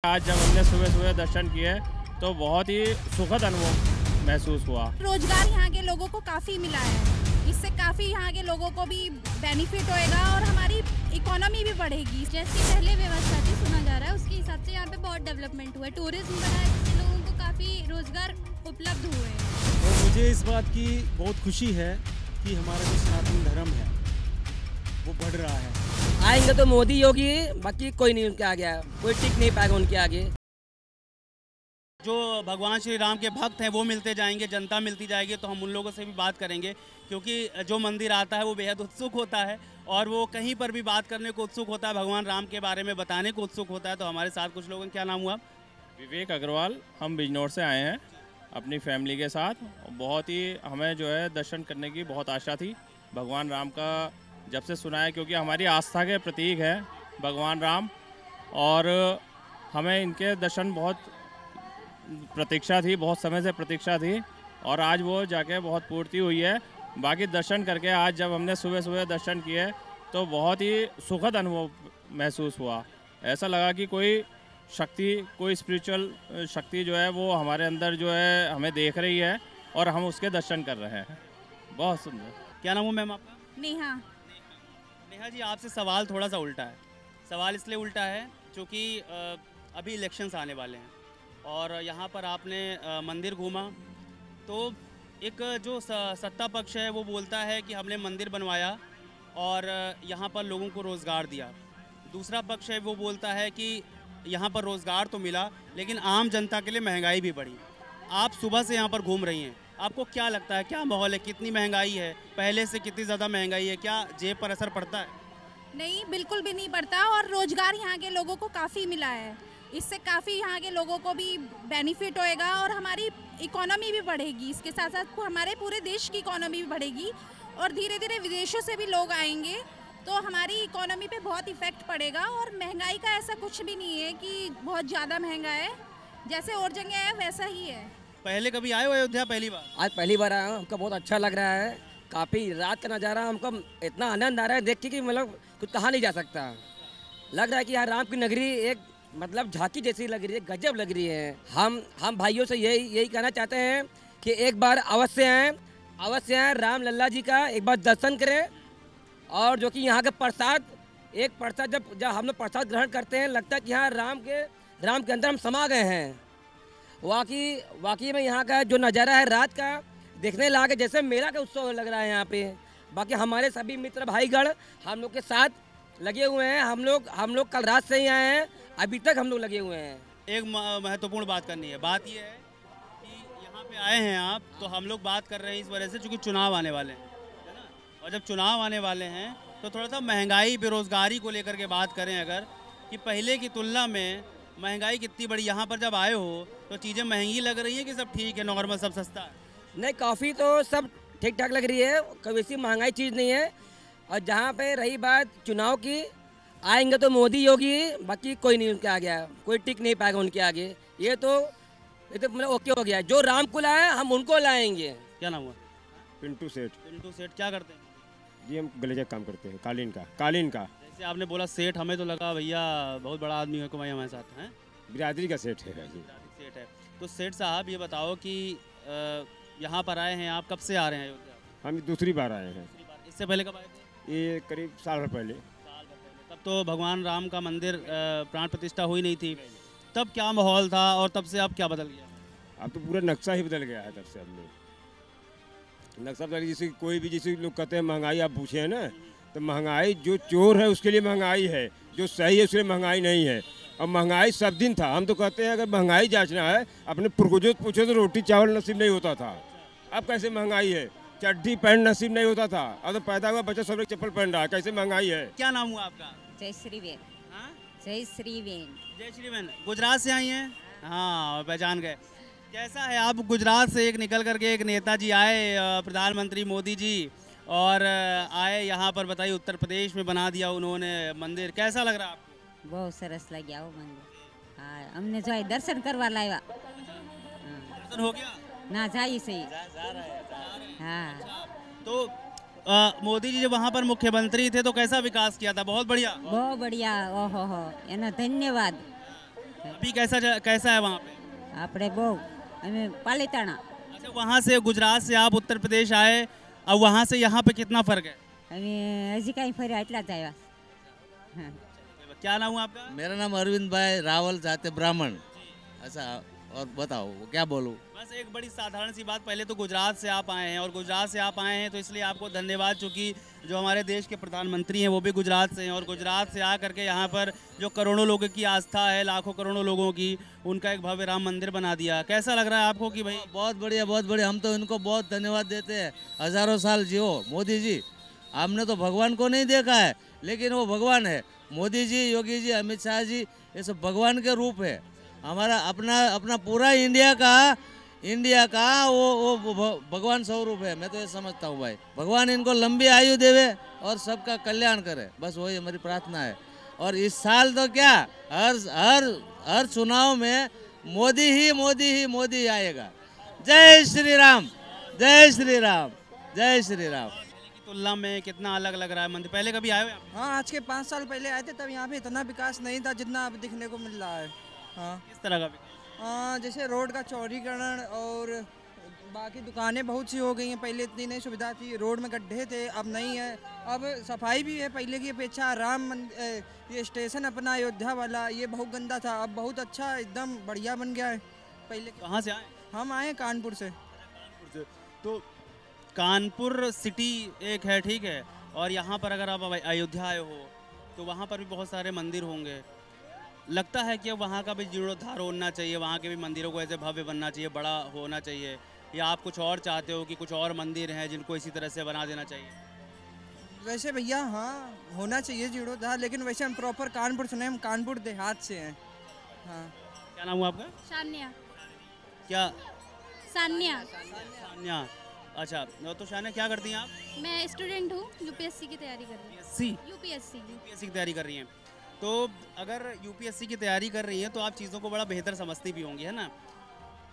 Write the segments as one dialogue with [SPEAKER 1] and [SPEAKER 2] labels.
[SPEAKER 1] आज जब हमने सुबह सुबह दर्शन किए तो बहुत ही सुखद अनुभव महसूस हुआ।
[SPEAKER 2] रोजगार यहाँ के लोगों को काफ़ी मिला है, इससे काफ़ी यहाँ के लोगों को भी बेनिफिट होएगा और हमारी इकोनॉमी भी बढ़ेगी।
[SPEAKER 3] जैसी पहले व्यवस्था थी सुना जा रहा है उसके हिसाब से यहाँ पे बहुत डेवलपमेंट हुआ है, टूरिज्म बढ़ा है जिससे लोगों को काफ़ी रोजगार उपलब्ध हुए हैं।
[SPEAKER 4] तो मुझे इस बात की बहुत खुशी है कि हमारा जो सनातन धर्म है वो बढ़ रहा है।
[SPEAKER 5] आएंगे तो मोदी योगी, बाकी कोई नहीं उनके आगे, कोई टिक नहीं पाएगा उनके आगे।
[SPEAKER 6] जो भगवान श्री राम के भक्त हैं वो मिलते जाएंगे, जनता मिलती जाएगी, तो हम उन लोगों से भी बात करेंगे क्योंकि जो मंदिर आता है वो बेहद उत्सुक होता है और वो कहीं पर भी बात करने को उत्सुक होता है, भगवान राम के बारे में बताने को उत्सुक होता है। तो हमारे साथ कुछ लोगों, क्या नाम हुआ?
[SPEAKER 1] विवेक अग्रवाल। हम बिजनौर से आए हैं अपनी फैमिली के साथ। बहुत ही हमें जो है दर्शन करने की बहुत आशा थी। भगवान राम का जब से सुना है, क्योंकि हमारी आस्था के प्रतीक है भगवान राम, और हमें इनके दर्शन बहुत प्रतीक्षा थी, बहुत समय से प्रतीक्षा थी और आज वो जाके बहुत पूर्ति हुई है। बाकी दर्शन करके आज जब हमने सुबह सुबह दर्शन किए तो बहुत ही सुखद अनुभव महसूस हुआ। ऐसा लगा कि कोई शक्ति, कोई स्पिरिचुअल शक्ति जो है वो हमारे अंदर जो है हमें देख रही है और हम उसके दर्शन कर रहे हैं। बहुत सुंदर।
[SPEAKER 6] क्या नाम हो मैम आपका?
[SPEAKER 2] नेहा।
[SPEAKER 6] नेहा जी, आपसे सवाल थोड़ा सा उल्टा है। सवाल इसलिए उल्टा है क्योंकि अभी इलेक्शंस आने वाले हैं और यहाँ पर आपने मंदिर घूमा तो एक जो सत्ता पक्ष है वो बोलता है कि हमने मंदिर बनवाया और यहाँ पर लोगों को रोज़गार दिया। दूसरा पक्ष है वो बोलता है कि यहाँ पर रोज़गार तो मिला लेकिन आम जनता के लिए महंगाई भी बढ़ी। आप सुबह से यहाँ पर घूम रही हैं, आपको क्या लगता है, क्या माहौल है, कितनी महंगाई है, पहले से कितनी ज़्यादा महंगाई है, क्या जेब पर असर पड़ता है?
[SPEAKER 2] नहीं, बिल्कुल भी नहीं पड़ता और रोजगार यहाँ के लोगों को काफ़ी मिला है, इससे काफ़ी यहाँ के लोगों को भी बेनिफिट होएगा और हमारी इकोनॉमी भी बढ़ेगी। इसके साथ साथ हमारे पूरे देश की इकोनॉमी भी बढ़ेगी और धीरे धीरे विदेशों से भी लोग आएंगे तो हमारी इकोनॉमी पे बहुत इफेक्ट पड़ेगा। और महंगाई का ऐसा कुछ भी नहीं है कि बहुत ज़्यादा महंगा है, जैसे और जगह है वैसा ही है।
[SPEAKER 6] पहले कभी आए हो अयोध्या? पहली बार?
[SPEAKER 5] आज पहली बार आया हूँ, हमको बहुत अच्छा लग रहा है। काफ़ी रात का नज़ारा हमको इतना आनंद आ रहा है देख के कि मतलब कुछ कहा नहीं जा सकता। लग रहा है कि यहाँ राम की नगरी एक मतलब झांकी जैसी लग रही है, गजब लग रही है। हम भाइयों से यही कहना चाहते हैं कि एक बार अवश्य आएँ राम लल्ला जी का एक बार दर्शन करें। और जो कि यहाँ का प्रसाद, एक प्रसाद जब हम लोग प्रसाद ग्रहण करते हैं लगता है कि यहाँ राम के अंदर हम समा गए हैं। वाकई में यहाँ का जो नज़ारा है रात का देखने लायक है, जैसे मेला का उत्सव लग रहा है यहाँ पे। बाकी हमारे सभी मित्र भाईगण हम लोग के साथ लगे हुए हैं। हम लोग कल रात से ही आए हैं, अभी तक हम लोग लगे हुए हैं।
[SPEAKER 6] एक महत्वपूर्ण बात करनी है। बात यह है कि यहाँ पे आए हैं आप, तो हम लोग बात कर रहे हैं इस वजह से क्योंकि चुनाव आने वाले हैं, है ना? और जब चुनाव आने वाले हैं तो थोड़ा सा महंगाई, बेरोज़गारी को लेकर के बात करें अगर, कि पहले की तुलना में महंगाई कितनी बड़ी। यहाँ पर जब आए हो तो चीज़ें महंगी लग रही है कि सब ठीक है, नॉर्मल, सब सस्ता है?
[SPEAKER 5] नहीं, काफ़ी तो सब ठीक ठाक लग रही है, कोई ऐसी महंगाई चीज़ नहीं है। और जहाँ पे रही बात चुनाव की, आएंगे तो मोदी योगी, बाकी कोई नहीं उनके आगे, कोई टिक नहीं पाएगा उनके आगे। ये तो मतलब ओके हो गया। जो राम को लाए हम उनको लाएंगे।
[SPEAKER 6] क्या नाम हुआ?
[SPEAKER 4] पिंटू सेठ।
[SPEAKER 6] पिंटू सेठ क्या करते हैं?
[SPEAKER 4] जी हम गलेजा काम करते हैं, कालीन का।
[SPEAKER 6] जैसे आपने बोला सेठ, हमें तो लगा भैया बहुत बड़ा आदमी है कोई हमारे साथ हैं।
[SPEAKER 4] बिरादरी का सेठ है जी।
[SPEAKER 6] सेठ है। तो सेठ साहब ये बताओ कि यहाँ पर आए हैं आप, कब से आ रहे हैं अयोध्या?
[SPEAKER 4] हम दूसरी बार आए हैं।
[SPEAKER 6] इससे पहले कब आए थे?
[SPEAKER 4] ये करीब साल भर पहले।
[SPEAKER 6] तब तो भगवान राम का मंदिर प्राण प्रतिष्ठा हुई नहीं थी, तब क्या माहौल था और तब से अब क्या बदल गया?
[SPEAKER 4] अब तो पूरा नक्शा ही बदल गया है तब से। अब लोग नक्शा बदल, जैसे कोई भी, जैसे लोग कहते हैं महंगाई, आप पूछे हैं ना, तो महंगाई जो चोर है उसके लिए महंगाई है, जो सही है उसके लिए महंगाई नहीं है। और महंगाई सब दिन था। हम तो कहते हैं अगर महंगाई जांचना है अपने पूर्वजों से पूछो तो रोटी चावल नसीब नहीं होता था। अब कैसे महंगाई है, चड्डी पैंट नसीब नहीं होता था, अब तो पैदा हुआ बच्चा सब लोग चप्पल पहन रहा है। कैसे महंगाई है।
[SPEAKER 6] क्या नाम हुआ आपका?
[SPEAKER 7] जय श्री वेन।
[SPEAKER 6] हाँ?
[SPEAKER 7] जय श्री वेन।
[SPEAKER 6] जय श्री वेन। गुजरात से आई हैं? हाँ, पहचान गए। कैसा है, आप गुजरात से एक निकल करके एक नेताजी आए, प्रधानमंत्री मोदी जी, और आए यहाँ पर, बताइए उत्तर प्रदेश में बना दिया उन्होंने मंदिर, कैसा लग रहा है आपको?
[SPEAKER 7] बहुत सरस लग गया वो मंदिर। हाँ, हमने जो है दर्शन करवा लाया।
[SPEAKER 6] दर्शन हो गया
[SPEAKER 7] ना? जाइए सही। हाँ।
[SPEAKER 6] तो मोदी जी जब वहाँ पर मुख्यमंत्री थे तो कैसा विकास किया था? बहुत बढ़िया।
[SPEAKER 7] बहुत बढ़िया। ओहो हो, है ना, धन्यवाद।
[SPEAKER 6] अभी कैसा है वहाँ पे?
[SPEAKER 7] આપણે બહુ અમે પાલીતાણા
[SPEAKER 6] अच्छा, वहाँ से गुजरात से आप उत्तर प्रदेश आए, अब वहाँ से यहाँ पे कितना फर्क है?
[SPEAKER 7] અમે હજી કાંઈ ફર્યા એટલા જ આવ્યા. હા.
[SPEAKER 6] क्या नाम है आपका?
[SPEAKER 8] मेरा नाम अरविंद भाई रावल जाते ब्राह्मण. ऐसा और बताओ क्या बोलूँ.
[SPEAKER 6] बस एक बड़ी साधारण सी बात, पहले तो गुजरात से आप आए हैं और गुजरात से आप आए हैं तो इसलिए आपको धन्यवाद, चूँकि जो हमारे देश के प्रधानमंत्री हैं वो भी गुजरात से हैं और गुजरात से आ करके यहाँ पर जो करोड़ों लोगों की आस्था है, लाखों करोड़ों लोगों की, उनका एक भव्य राम मंदिर बना दिया. कैसा लग रहा है आपको कि भाई?
[SPEAKER 8] बहुत बढ़िया बहुत बढ़िया. हम तो इनको बहुत धन्यवाद देते हैं. हजारों साल जियो मोदी जी. हमने तो भगवान को नहीं देखा है लेकिन वो भगवान है. मोदी जी, योगी जी, अमित शाह जी, ये सब भगवान के रूप है. हमारा अपना पूरा इंडिया का वो भगवान स्वरूप है. मैं तो ये समझता हूँ भाई. भगवान इनको लंबी आयु देवे और सबका कल्याण करे, बस वही हमारी प्रार्थना है. और इस साल तो क्या हर चुनाव में मोदी आएगा. जय श्री राम, जय श्री राम, जय श्री राम.
[SPEAKER 6] तुलना में कितना अलग लग रहा है मंदिर? पहले कभी आए हो यहाँ?
[SPEAKER 9] हाँ, आज के 5 साल पहले आए थे तब यहाँ पे इतना विकास नहीं था जितना अब दिखने को मिल रहा है. हाँ.
[SPEAKER 6] किस तरह का?
[SPEAKER 9] जैसे रोड का चौड़ीकरण और बाकी दुकानें बहुत सी हो गई हैं. पहले इतनी नहीं सुविधा थी, रोड में गड्ढे थे, अब नहीं है. अब सफाई भी है पहले की अपेक्षा. ये स्टेशन अपना अयोध्या वाला ये बहुत गंदा था, अब बहुत अच्छा एकदम बढ़िया बन गया है. पहले
[SPEAKER 6] कहाँ से आए?
[SPEAKER 9] हम आए कानपुर से.
[SPEAKER 6] तो कानपुर सिटी एक है, ठीक है, और यहाँ पर अगर आप अयोध्या आए हो तो वहाँ पर भी बहुत सारे मंदिर होंगे. लगता है कि वहाँ का भी जीर्णोद्धार होना चाहिए, वहाँ के भी मंदिरों को ऐसे भव्य बनना चाहिए, बड़ा होना चाहिए, या आप कुछ और चाहते हो कि कुछ और मंदिर हैं जिनको इसी तरह से बना देना चाहिए?
[SPEAKER 9] वैसे भैया हाँ, होना चाहिए जीर्णोद्धार, लेकिन वैसे हम प्रॉपर कानपुर से नहीं, हम कानपुर देहात से हैं. हाँ.
[SPEAKER 6] क्या नाम हुआ आपका?
[SPEAKER 3] शान्या.
[SPEAKER 6] क्या?
[SPEAKER 3] सान्या.
[SPEAKER 6] सान्या. अच्छा, तो शान्या क्या करती हैं आप?
[SPEAKER 3] मैं स्टूडेंट हूँ, यूपीएससी की तैयारी कर रही हूँ. यूपीएससी
[SPEAKER 6] की तैयारी कर रही हैं. तो अगर यूपीएससी की तैयारी कर रही हैं तो आप चीज़ों को बड़ा बेहतर समझती भी होंगी, है ना?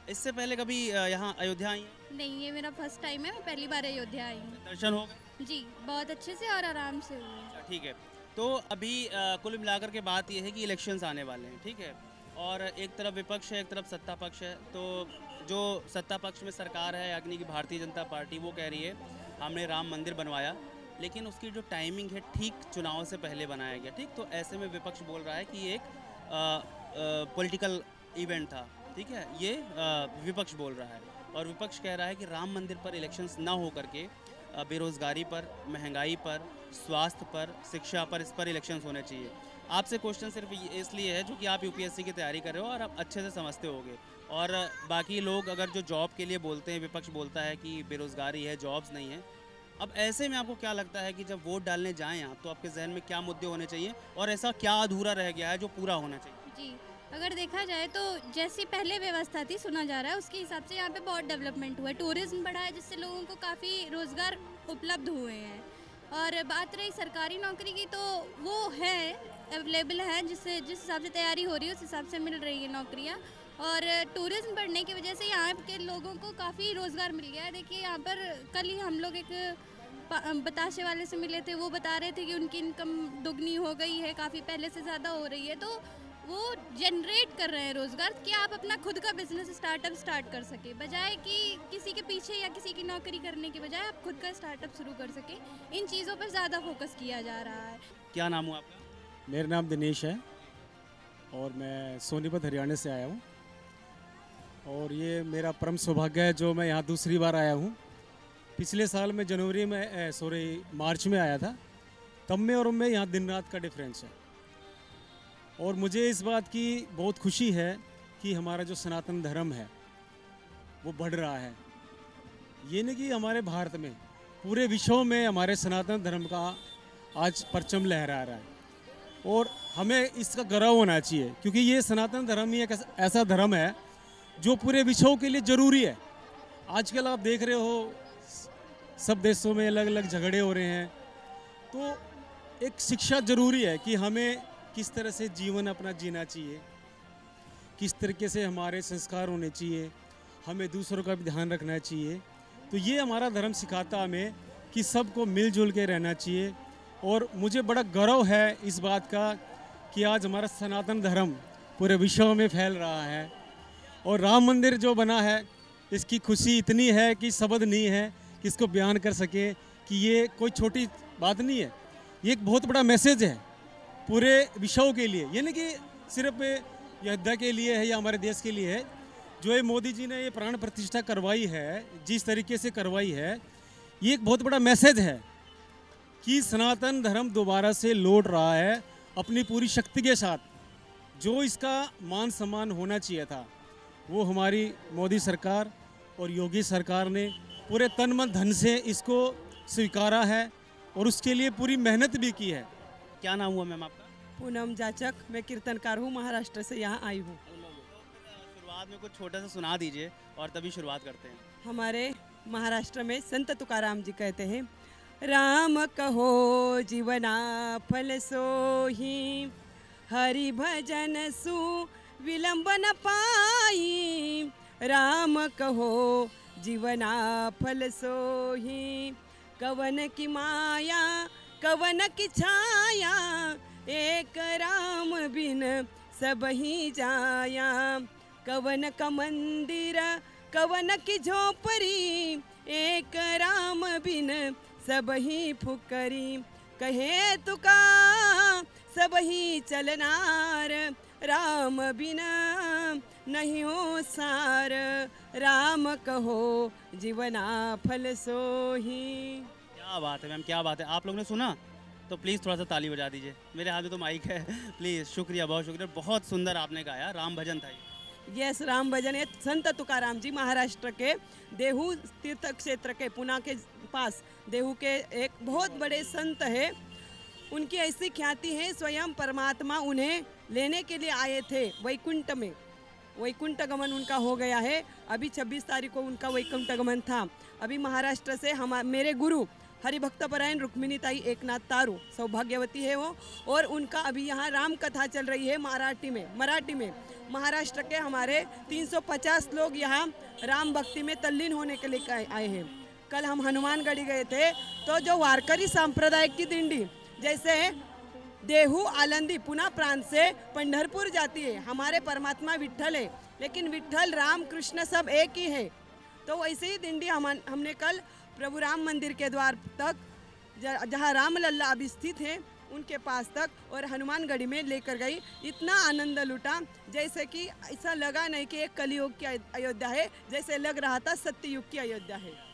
[SPEAKER 6] इससे पहले कभी यहाँ अयोध्या आई हैं?
[SPEAKER 3] नहीं, ये मेरा फर्स्ट टाइम है. मैं पहली बार अयोध्या आई हूँ.
[SPEAKER 6] दर्शन हो गए?
[SPEAKER 3] जी, बहुत अच्छे से और आराम से हुए.
[SPEAKER 6] ठीक है. तो अभी कुल मिलाकर के बात ये है कि इलेक्शंस आने वाले हैं, ठीक है, और एक तरफ विपक्ष है, एक तरफ सत्ता पक्ष है. तो जो सत्ता पक्ष में सरकार है यानी कि भारतीय जनता पार्टी, वो कह रही है हमने राम मंदिर बनवाया, लेकिन उसकी जो टाइमिंग है ठीक चुनाव से पहले बनाया गया. ठीक, तो ऐसे में विपक्ष बोल रहा है कि ये एक पॉलिटिकल इवेंट था, ठीक है, ये विपक्ष बोल रहा है. और विपक्ष कह रहा है कि राम मंदिर पर इलेक्शंस ना हो करके बेरोज़गारी पर, महंगाई पर, स्वास्थ्य पर, शिक्षा पर, इस पर इलेक्शंस होने चाहिए. आपसे क्वेश्चन सिर्फ इसलिए है जो कि आप यूपीएससी की तैयारी कर रहे हो और आप अच्छे से समझते होगे. और बाकी लोग अगर जो जॉब के लिए बोलते हैं, विपक्ष बोलता है कि बेरोज़गारी है, जॉब्स नहीं है. अब ऐसे में आपको क्या लगता है कि जब वोट डालने जाएं आप तो आपके जहन में क्या मुद्दे होने चाहिए और ऐसा क्या अधूरा रह गया है जो पूरा होना चाहिए?
[SPEAKER 3] जी, अगर देखा जाए तो जैसी पहले व्यवस्था थी, सुना जा रहा है उसके हिसाब से यहाँ पे बहुत डेवलपमेंट हुआ है. टूरिज्म बढ़ा है जिससे लोगों को काफ़ी रोज़गार उपलब्ध हुए हैं. और बात रही सरकारी नौकरी की तो वो है, अवेलेबल है, जिस हिसाब से तैयारी हो रही है उस हिसाब से मिल रही है नौकरियाँ. और टूरिज्म बढ़ने की वजह से यहाँ के लोगों को काफ़ी रोज़गार मिल गया है. देखिए यहाँ पर कल ही हम लोग एक बताशे वाले से मिले थे, वो बता रहे थे कि उनकी इनकम दुगनी हो गई है, काफ़ी पहले से ज़्यादा हो रही है. तो वो जनरेट कर रहे हैं रोज़गार कि आप अपना खुद का बिजनेस स्टार्ट कर सके, बजाय कि किसी के पीछे या किसी की नौकरी करने के बजाय आप खुद का स्टार्टअप शुरू कर सके. इन चीज़ों पर ज़्यादा फोकस किया जा रहा है.
[SPEAKER 6] क्या नाम हुआ आपका?
[SPEAKER 10] मेरा नाम दिनेश है और मैं सोनीपत हरियाणा से आया हूँ. और ये मेरा परम सौभाग्य है जो मैं यहाँ दूसरी बार आया हूँ. पिछले साल मैं मार्च में आया था, तब में और में यहाँ दिन रात का डिफरेंस है. और मुझे इस बात की बहुत खुशी है कि हमारा जो सनातन धर्म है वो बढ़ रहा है. ये नहीं कि हमारे भारत में, पूरे विश्व में हमारे सनातन धर्म का आज परचम लहरा रहा है. और हमें इसका गर्व होना चाहिए क्योंकि ये सनातन धर्म ही एक ऐसा धर्म है जो पूरे विश्व के लिए ज़रूरी है. आजकल आप देख रहे हो सब देशों में अलग अलग झगड़े हो रहे हैं, तो एक शिक्षा ज़रूरी है कि हमें किस तरह से जीवन अपना जीना चाहिए, किस तरीके से हमारे संस्कार होने चाहिए, हमें दूसरों का भी ध्यान रखना चाहिए. तो ये हमारा धर्म सिखाता हमें कि सबको मिलजुल के रहना चाहिए. और मुझे बड़ा गर्व है इस बात का कि आज हमारा सनातन धर्म पूरे विश्व में फैल रहा है। और राम मंदिर जो बना है इसकी खुशी इतनी है कि शब्द नहीं है कि इसको बयान कर सके कि ये कोई छोटी बात नहीं है। ये एक बहुत बड़ा मैसेज है पूरे विश्व के लिए, ये नहीं कि सिर्फ अयोध्या के लिए है या हमारे देश के लिए है। जो ये मोदी जी ने ये प्राण प्रतिष्ठा करवाई है, जिस तरीके से करवाई है, ये एक बहुत बड़ा मैसेज है कि सनातन धर्म दोबारा से लौट रहा है अपनी पूरी शक्ति के साथ। जो इसका मान सम्मान होना चाहिए था वो हमारी मोदी सरकार और योगी सरकार ने पूरे तन मन धन से इसको स्वीकारा है और उसके लिए पूरी मेहनत भी की है।
[SPEAKER 6] क्या नाम हुआ मैम आपका?
[SPEAKER 11] पूनम जाचक, मैं कीर्तनकार हूँ, महाराष्ट्र से यहाँ आई हूँ।
[SPEAKER 6] शुरुआत में कुछ छोटा सा सुना दीजिए और तभी शुरुआत करते हैं।
[SPEAKER 11] हमारे महाराष्ट्र में संत तुकाराम जी कहते हैं, राम कहो जीवना फल सोही, हरि भजन सु विलंब न पाई। राम कहो जीवना फल सोही, कवन की माया कवन की छाया, एक राम बिन सब ही जाया। कवन का मंदिर कवन की झोपड़ी, एक राम बिन सब ही फुकरी। कहे तुका सब ही चलनार, राम बिना नहीं हो सार। राम कहो जीवना फल सोही।
[SPEAKER 6] क्या बात है मैम, क्या बात है। आप लोगों ने सुना तो प्लीज़ थोड़ा सा ताली बजा दीजिए। मेरे हाथ में तो माइक है, प्लीज़। शुक्रिया, बहुत शुक्रिया। बहुत सुंदर आपने गाया, राम भजन था ये।
[SPEAKER 11] यस, राम भजन है। संत तुकाराम जी महाराष्ट्र के देहू तीर्थ क्षेत्र के पुणे के पास देहू के एक बहुत बड़े संत है। उनकी ऐसी ख्याति है, स्वयं परमात्मा उन्हें लेने के लिए आए थे वैकुंठ में। वैकुंठ गमन उनका हो गया है। अभी 26 तारीख को उनका वैकुंठ गमन था। अभी महाराष्ट्र से मेरे गुरु हरिभक्तपरायण रुक्मिणी ताई एकनाथ तारू, सौभाग्यवती है वो, और उनका अभी यहाँ राम कथा चल रही है मराठी में। महाराष्ट्र के हमारे 350 लोग यहाँ राम भक्ति में तल्लीन होने के लिए आए हैं। कल हम हनुमानगढ़ी गए थे, तो जो वारकरी सांप्रदाय की दिंडी जैसे देहू आलंदी पुणे प्रांत से पंढरपुर जाती है, हमारे परमात्मा विट्ठल है, लेकिन विट्ठल राम कृष्ण सब एक ही है। तो वैसे ही दिंडी हमने कल प्रभु राम मंदिर के द्वार तक, जहाँ राम लल्ला अभी स्थित है, उनके पास तक और हनुमानगढ़ी में लेकर गई। इतना आनंद लूटा जैसे कि ऐसा लगा नहीं कि एक कलयुग की अयोध्या है, जैसे लग रहा था सत्ययुग की अयोध्या है।